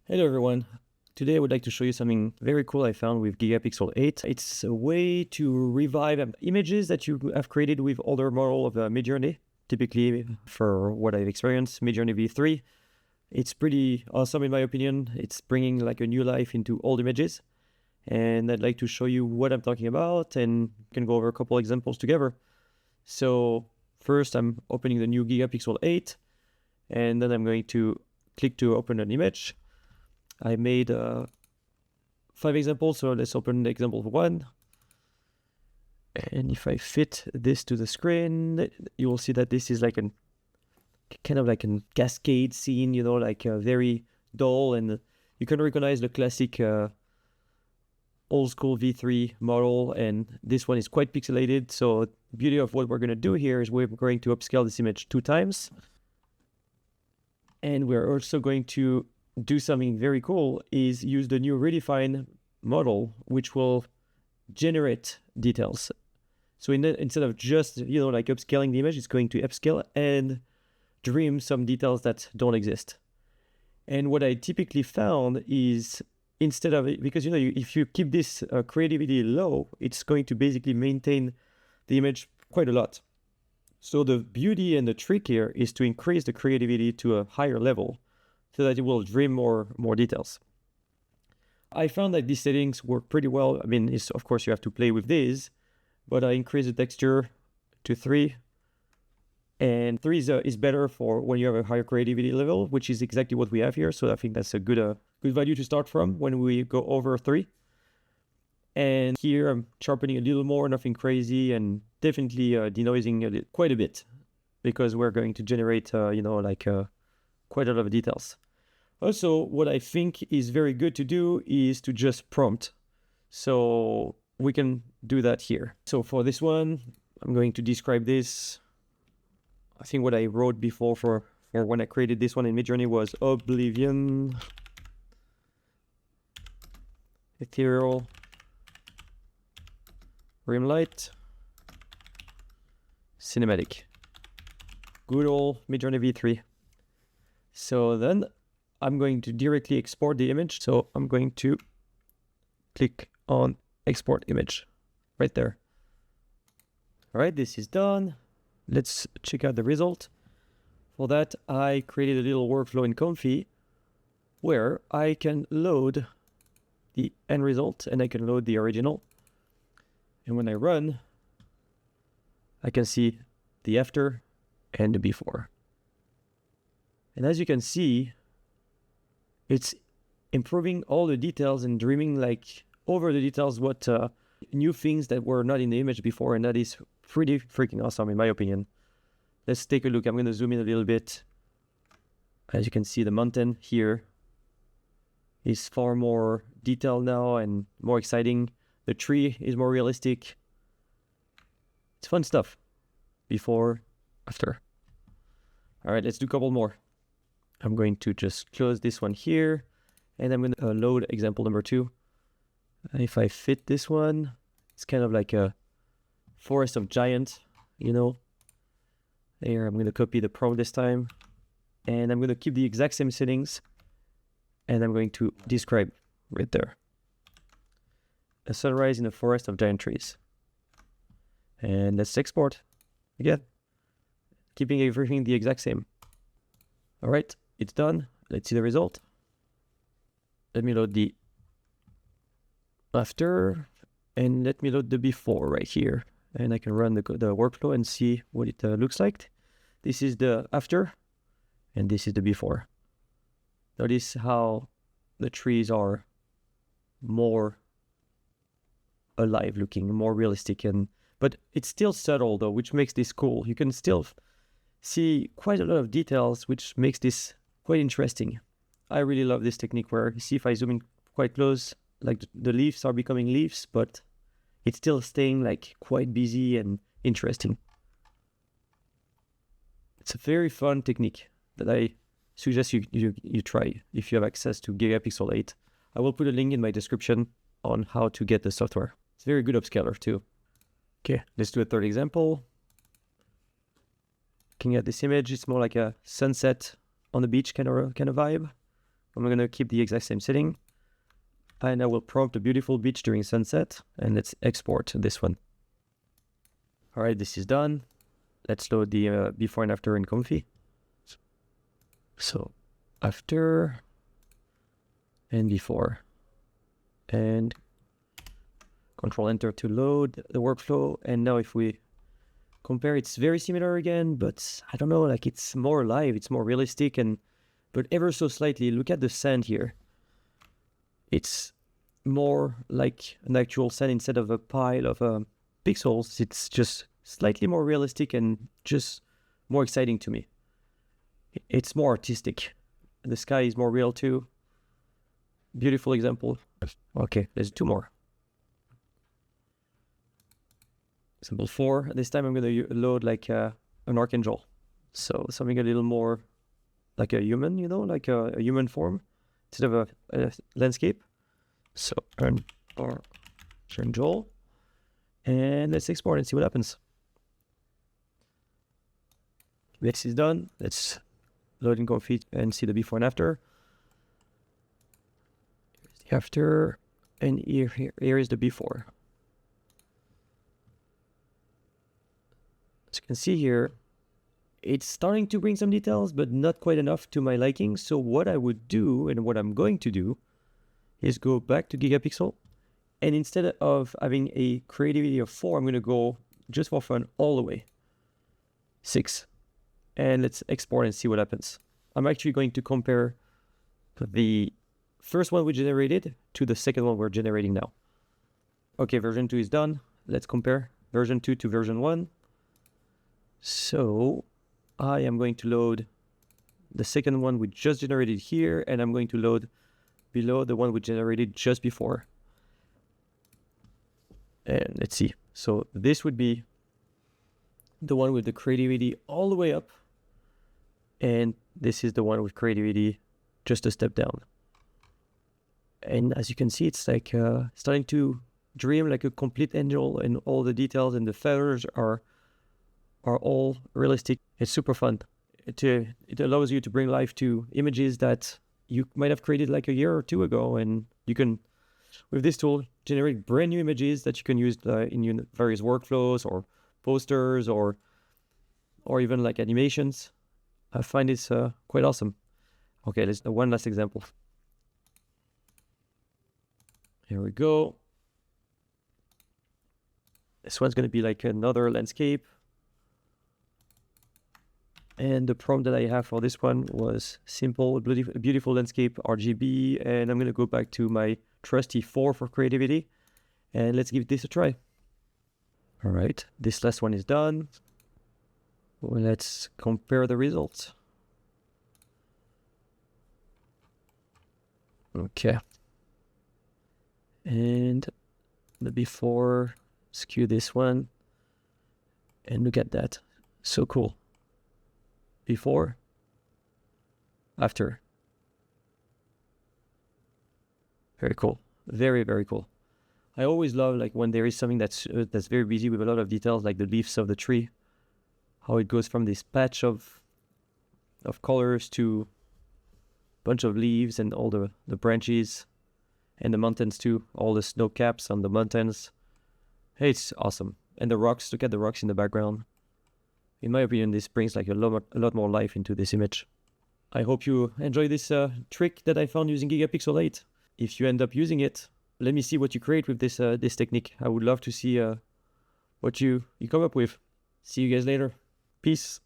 Hello everyone. Today I would like to show you something very cool I found with Gigapixel 8. It's a way to revive images that you have created with older model of Midjourney. Typically, for what I've experienced, Midjourney V3. It's pretty awesome in my opinion. It's bringing like a new life into old images. And I'd like to show you what I'm talking about and we can go over a couple examples together. So first I'm opening the new Gigapixel 8 and then I'm going to click to open an image. I made 5 examples, so let's open example 1. And if I fit this to the screen, you will see that this is like kind of like a cascade scene, you know, like very dull, and you can recognize the classic old school V3 model, and this one is quite pixelated. So the beauty of what we're going to do here is we're going to upscale this image 2 times, and we're also going to do something very cool is use the new redefine model, which will generate details. So instead of just, like upscaling the image, it's going to upscale and dream some details that don't exist. And what I typically found is instead of, because if you keep this creativity low, it's going to basically maintain the image quite a lot. So the beauty and the trick here is to increase the creativity to a higher level, so that it will dream more details. I found that these settings work pretty well. I mean, of course you have to play with these, but I increased the texture to 3. And 3 is better for when you have a higher creativity level, which is exactly what we have here. So I think that's a good value to start from when we go over 3. And here I'm sharpening a little more, nothing crazy, and definitely denoising quite a bit, because we're going to generate, quite a lot of details. Also, what I think is very good to do is to just prompt. So we can do that here. So for this one, I'm going to describe this. I think what I wrote before for when I created this one in Midjourney was Oblivion, Ethereal, Rimlight, Cinematic. Good old Midjourney V3. So then I'm going to directly export the image. So I'm going to click on export image right there. All right, this is done. Let's check out the result. For that, I created a little workflow in Comfy where I can load the end result and I can load the original. And when I run, I can see the after and the before. And as you can see, it's improving all the details and dreaming like over the details what new things that were not in the image before, and that is pretty freaking awesome in my opinion. Let's take a look. I'm going to zoom in a little bit. As you can see, the mountain here is far more detailed now and more exciting. The tree is more realistic. It's fun stuff. Before, after. All right, let's do a couple more. I'm going to just close this one here, and I'm going to load example number 2. If I fit this one, it's kind of like a forest of giant, There, I'm going to copy the prompt this time, and I'm going to keep the exact same settings, and I'm going to describe right there. A sunrise in a forest of giant trees. And let's export again, keeping everything the exact same. All right, it's done. Let's see the result. Let me load the after, and let me load the before right here. And I can run the workflow and see what it looks like. This is the after, and this is the before. Notice how the trees are more alive looking, more realistic, but it's still subtle though, which makes this cool. You can still see quite a lot of details, which makes this quite interesting. I really love this technique where, see if I zoom in quite close, like the leaves are becoming leaves, but it's still staying like quite busy and interesting. It's a very fun technique that I suggest you try if you have access to Gigapixel 8. I will put a link in my description on how to get the software. It's a very good upscaler too. Okay, let's do a third example. Looking at this image, it's more like a sunset on the beach kind of vibe. I'm going to keep the exact same setting. And I will prompt a beautiful beach during sunset. And let's export this one. All right, this is done. Let's load the before and after in Comfy. So after and before. And Control Enter to load the workflow. And now if we compare, it's very similar again, but I don't know, like it's more alive, it's more realistic, but ever so slightly. Look at the sand here. It's more like an actual sand instead of a pile of pixels. It's just slightly more realistic and just more exciting to me. It's more artistic. The sky is more real too. Beautiful example. Okay, there's 2 more. Example 4. This time I'm going to load like an archangel. So something a little more like a human, you know, like a human form instead of a landscape. So an archangel. And let's export and see what happens. This is done. Let's load in Comfy and see the before and after. Here's the after. And here is the before. As you can see here, it's starting to bring some details, but not quite enough to my liking. So what I would do, and what I'm going to do, is go back to Gigapixel. And instead of having a creativity of 4, I'm going to go, just for fun, all the way. 6. And let's export and see what happens. I'm actually going to compare the first one we generated to the second one we're generating now. Okay, version 2 is done. Let's compare version 2 to version 1. So I am going to load the second one we just generated here, and I'm going to load below the one we generated just before. And let's see. So this would be the one with the creativity all the way up. And this is the one with creativity just a step down. And as you can see, it's like starting to dream like a complete angel, and all the details and the feathers are all realistic. It's super fun. It allows you to bring life to images that you might have created like a year or 2 ago, and you can, with this tool, generate brand new images that you can use in your various workflows or posters or even like animations. I find this quite awesome. Okay, let's do one last example. Here we go. This one's going to be like another landscape. And the prompt that I have for this one was simple, beautiful landscape, RGB. And I'm going to go back to my trusty 4 for creativity. And let's give this a try. All right, this last one is done. Well, let's compare the results. Okay. And the before, skew this one. And look at that. So cool. Before, after. Very cool. Very, very cool. I always love like when there is something that's very busy with a lot of details, like the leaves of the tree. How it goes from this patch of colors to a bunch of leaves and all the branches, and the mountains too, all the snow caps on the mountains. Hey, it's awesome. And the rocks, look at the rocks in the background. In my opinion, this brings like a lot more life into this image. I hope you enjoy this trick that I found using Gigapixel 8. If you end up using it, let me see what you create with this this technique. I would love to see what you come up with. See you guys later. Peace.